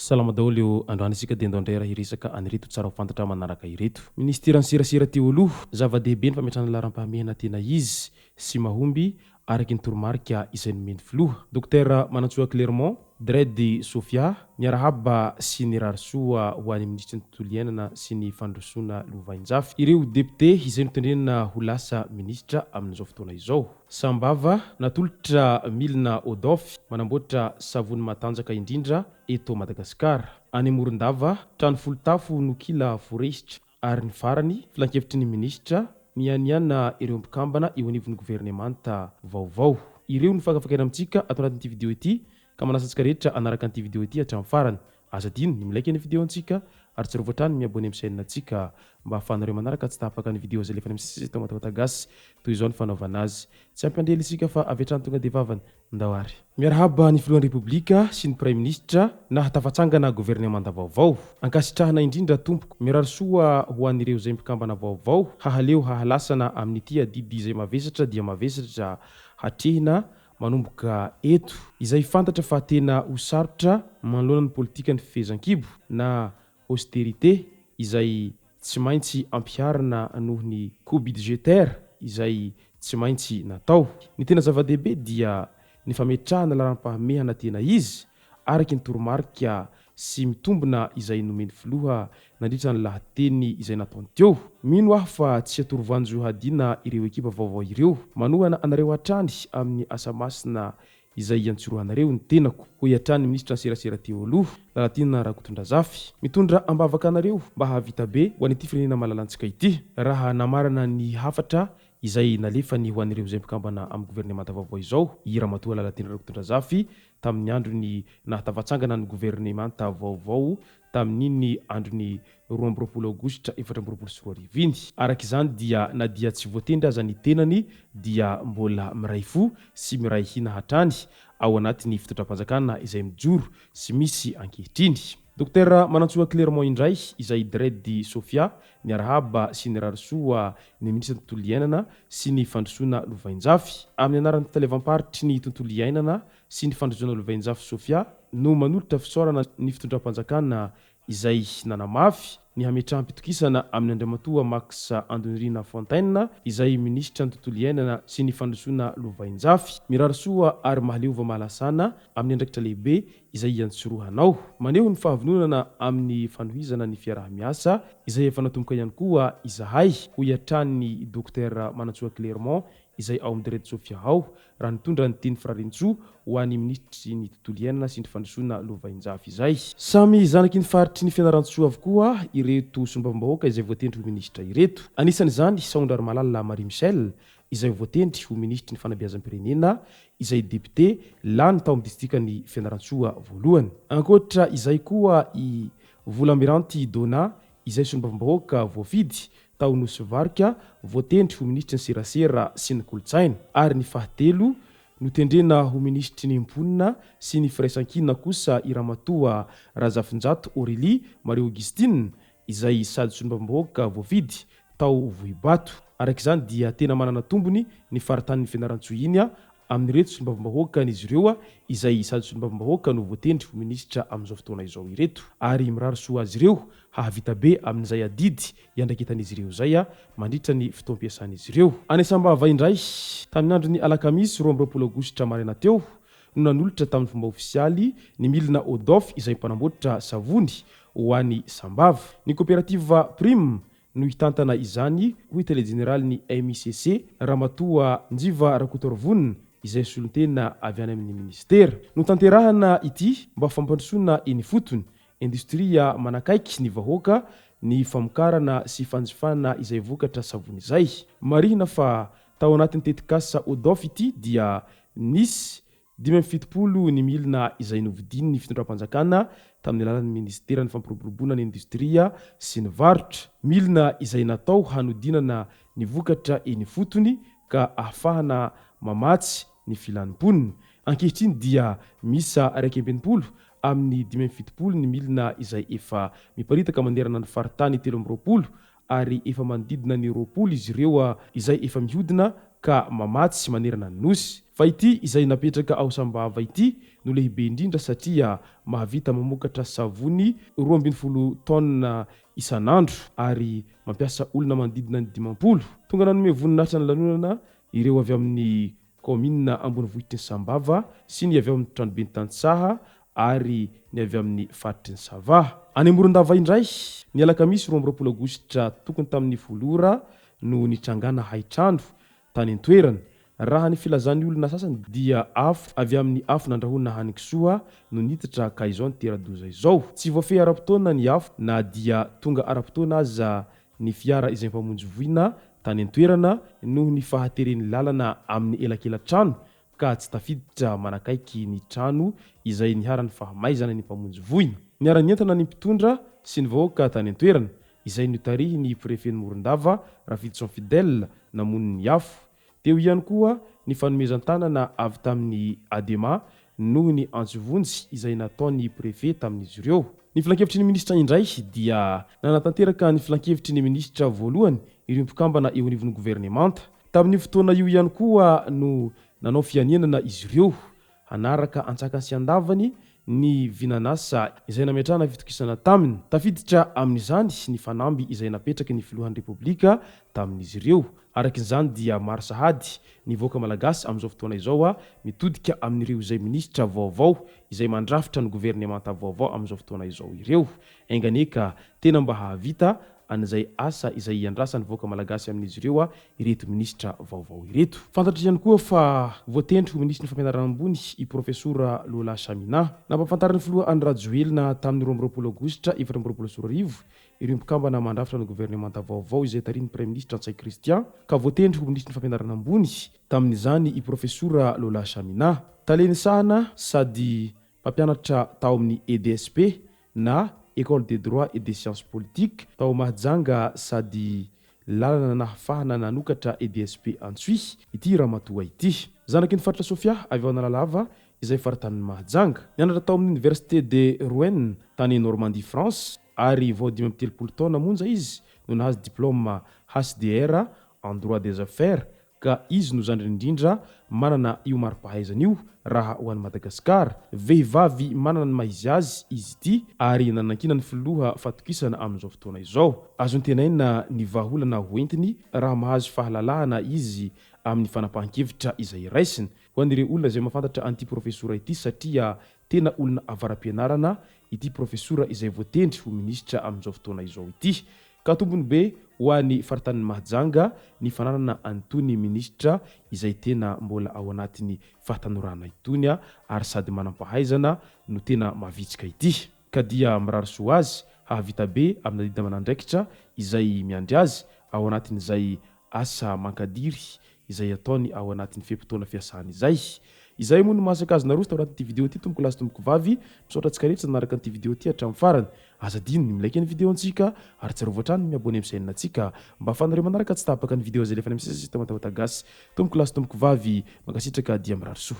Salama daholo eo androany isika dia andondrera hiresaka anireto tsara ho fantatra manaraka ireto. Ministeran'ny serasera teo aloha zava-dehibe ny fametrahana laharam-pahamehana tena izy sy mahomby araky ny toromarika izay nomeny filoha. Dokotera Manantsoa Clermont, Dredy Sofia niarahaba sy ny rarisoa ho an'ny ministra ny tontolo iainana sy ny fandrosoana lovain-jafy. Ireo depute izay notendrena ho lasa ministra amin'izao fotoana izao. Sambava natolotra milina Odofy manamboatra savony matanjaka indrindra eto Madagasikara. Any Morondava trano folotafo nokila foresitra ary ny farany filan-kevitry ny ministra mianiana ireo mpikambana eo anivon'ny governemanta vaovao. Ireo ny fakafakaina amintsika ato anatin'ity video ity ka manasantsika rehetra anaraka an'ity video ity hatramin'ny farany. Aza dino ny milaiky ny video antsika ary tsy rovoatrany miabone amin'ny chaîne antsika mba ahafahanareo manaraka tsy tapaka ny video izay lefa misy tao matatagasy toy izao ny fanaovana azy. Tsy ampiandrely isika fa avy hatrany tonga dia vavany ndawary. Miarahaba ny filohan'ny Repoblika sy ny Prime Ministra nahatafatsangana governemanta vaovao. Ankasitrahana indrindra tompoko mirarisoa ho an'ireo izay mpikambana vaovao hahaleo hahalasana amin'ity adidy izay mavesatra dia mavesatra hatrehina manomboka eto izay fantatra fa tena ho sarotra manoloana ny politika ny fifehezan-kibo na austérité izay tsy maintsy ampiharina noho ny coût budgétaire izay tsy maintsy natao. Ny tena zava-dehibe dia ny fametrahana laharam-pahamehana tena izy araky ny toromarika sy mitombona izay nomeny filoha nandritra ny lahateny izay nataony teo. Mino aho fa tsy atorovanjo hadina ireo ekipa vaovao ireo manohana anareo hatrany amin'ny asa masina izay iantsorohanareo ny tenako ho hiatrany ministra ny serasera teo aloha Lalatina Rakotondrazafy mitondra ambavaka anareo mba hahavita be ho an'ity firenena malalantsika ity raha namarana ny hafatra izay nalefany ho an'ireo izay mpikambana amin'ny governemanta vaovao izao i Ramatoa Lalatina Rakotondrazafy tamin'ny androny nahatafatsangana ny governemanta vaovao tamin'iny androny 12 Aogositra 2024. Araka izany dia na dia tsy voatendry aza ny tenany dia mbola miray fo sy miray hina hatrany ao anatin'ny fitondram-panjakana izay mijoro sy misy ankehitriny. Dokotera Manantsoa Clermont indray izay Dredy Sofia niarahaba sy ny rarisoa ny ministra ny tontolo iainana sy ny fandrosoana lovain-jafy. Amin'ny anaran'ny fitalevam-paritry ny tontolo iainana sy ny fandrosoana lovain-jafy Sofia no manolotra fisaorana ny fitondram-panjakana izay nanamafy ny hametraham-pitokisana amin'ny Andriamatoa Max Andonirina Fontaine izay ministra ny tontolo iainana sy ny fandrosoana lovain-jafy mirarisoa ary mahaleova mahalasana amin'ny andraikitra lehibe izay iantsorohanao. Maneho ny fahavinonana amin'ny fanohizana ny fiarah-miasa izay efa natomboka ihany koa izahay ho hiatran'ny Dokotera Manantsoa Clermont izay ao amin'ny Dredy Sofia ao raha nitondra ny teny firarin-tsoa ho an'ny ministry ny tontolo iainana sy ny fandrosoana lovain-jafy izay. Samy zanaky ny faritry ny fianaran-tsoa avokoa ireto sombam-bahoaka izay voatendry ho ministra ireto. Anisan'izany Saondra Malala Marie Michel izay voatendry ho ministry ny fanabeazam-pirenena izay depute lany tao amin'ny distrikany fianaran-tsoa voalohany. Ankoatra izay koa i Volamiranty Dona izay sombam-bahoaka voafidy tao Nosy-Varika voatendry ho ministry ny serasera sy ny kolotsaina ary ny fahatelo notendrena ho ministry ny imponina sy ny firaisan-kina kosa i Ramatoa Razafinjato Aurélie Marie Augustine izay sady sombam-bahoaka voafidy tao Vohibato. Araka izany dia tena manana tombony ny faritany ny fianaran-tsoa iny amin'ireto sombam-bahoaka n'izy ireo izay sady sombam-bahoaka no voatendry ho ministra amin'izao fotoana izao ireto ary mirarisoa azy ireo hahavita be amin'izay adidy iandraikitan'izy ireo zay mandritra ny fotoam-piasan'izy ireo. Any Sambava indray tamin'ny andron'ny alakamisy 12 Aogositra maraina teo no nanolotra tamin'ny fomba ofisialy ny milina Odofy izay mpanamboatra savony ho an'ny Sambava. Ny coopérative Prime no hitantana izany ho tele général ny MICC Ramatoa Njiva Rakotorvonina izay solon-tena avy any amin'ny ministera. No tanterahana ity mba fampandrosoana eny fotony industria manakaiky ny vahoaka ny famokarana sy fanjifana izay vokatra savony izay. Marihina fa tao anatin'ny tetikasa Odofy ity dia nisy 7 ny milina izay novidiny ny fitondram-panjakana tamin'ny alalan'ny ministera ny fampiroboroboana ny industria sy ny varotra, milina izay natao hanodinana ny vokatra eny fotony ka ahafahana mamatsy ny filanimponiny. Ankehitriny dia misa 170 amin'ny 7 ny milina izay efa miparitaka manerana ny faritany 320 ary efa manodidina ny 20 izy ireo izay efa mihodina ka mamatsy manerana ny nosy. Fa ity izay napetraka ao Sambava ity no lehibe indrindra satria mahavita mamokatra savony 12 tonna isan'andro ary mampiasa olona manodidina ny 50. Tonga nanome voninahitra ny lanonana ireo avy amin'ny commune ambonivohitry ny Sambava sy ny avy amin'ny tranobe ny Tantsaha ary ny avy amin'ny faritry ny Savaha. Any Morondava indray ny alakamisy 12 aogositra tokony tamin'ny volora no nitrangana haitrandro tany an-toerana. Raha ny filazan'ny olona sasany dia afo avy amin'ny afo nandrahoana hanin-kisoa no niditra ka izao ny teradoza izao. Tsy voafehy ara-potoana ny afo na dia tonga ara-potoana aza ny fiara izay mpamonjy voina tany an-toerana noho ny fahateren'ny lalana amin'ny elakelan-trano ka tsy tafiditra manakaiky ny trano izay niharan'ny fahamaizana ny mpamonjy voina. Niara-nientana ny mpitondra sy ny vahoaka tany an-toerana izay notarihy ny prefet ny Morondava Rafidson Fidèle namon'ny afo. Teo ihany koa ny fanomezan-tanana avy tamin'ny ADEMA noho ny antsovonjy izay nataon'ny prefet tamin'izy ireo. Ny filan-kevitry ny ministra indray dia nanatanteraka ny filan-kevitry ny ministra voalohany ireo mpikambana eo anivon'ny gouvernemanta. Tamin'ny fotoana io ihany koa no nanao fianinana izy ireo hanaraka antsaka sy andavany ny vinanasa izay nametrahana fitokisana taminy. Tafiditra amin'izany ny fanamby izay napetraky ny filohan'ny repoblika tamin'izy ireo. Arakin'izany dia maro sahady ny vahoaka malagasy amin'izao fotoana izao mitodika amin'ireo izay ministra vaovao izay mandrafitra ny gouvernemanta vaovao amin'izao fotoana izao ireo. Enganeka tena mba hahavita an'izay asa izay iandrasany vahoaka malagasy amin'izy ireo ireto ministra vaovao ireto. Fantatra ihany koa fa voatendry ho ministra ny fampianarana ambony i profesora Lola Samina. Nampafantariny filoha any Rajoelina tamin'ny 12 aogositra 2024 ireo mpikambana mandrafitra ny gouvernemanta vaovao izay tariny premier ministre Antsay Christian ka voatendry ho ministra ny fampianarana ambony tamin'izany i profesora Lola Samina. Taleny sahana sady mpampianatra tao amin'ny EDSP na École des droits et des sciences politiques tao mahajanga sady lalana nahafahana nanokatra EDSP Antsy ity ramatoa ity. Zanaky ny faritra Sofia avy ao Analalava izay faritany mahajanga. Nianatra tao amin'ny Université de Rouen tany Normandie France ary vao 13 taona monja izy no nahazo diplôme HDR en droit des affaires ka izy no zandry indrindra manana io mari-pahaizana io raha ho an'i Madagasikara. Vehivavy manana ny mahizy azy izy ity ary nanankina ny filoha fatokisana amin'izao fotoana izao. Azony tenaina ny vahaolana hoentiny raha mahazo fahalalahana izy amin'ny fanapahan-kevitra izay raisiny. Ho an'ireo olona izay mahafantatra an'ity profesora ity satria tena olona avaram-pianarana ity profesora izay voatendry ho ministra amin'izao fotoana izao ity. Ka tombony be ho an'ny faritany mahajanga ny fananana antony ministra izay tena mbola ao anatin'ny fahatanorana itony ary sady manam-pahaizana no tena mavitsika ity. Ka dia mirary soa azy hahavita be amin'ny dida manandraikitra izay miandry azy ao anatin'izay asa mankadiry izay ataony ao anatin'ny fempotoana fiasany izay. Izay moa no mahasaka azy naroso tao anatin'ity video ity tomboko lasy tomboko vavy misaotra antsika rehetra nanaraka an'ity video ity hatramin'ny farany. Azadino ny milaiky ny video antsika ary tsy rovoatrany ny miabone amin'ny chaîne antsika mba ahafahanareo manaraka tsy tapaka ny video izay lefa ny misy sistema tahotagasy. Tomboko lasy tomboko vavy mankasitraka dia mirary soa.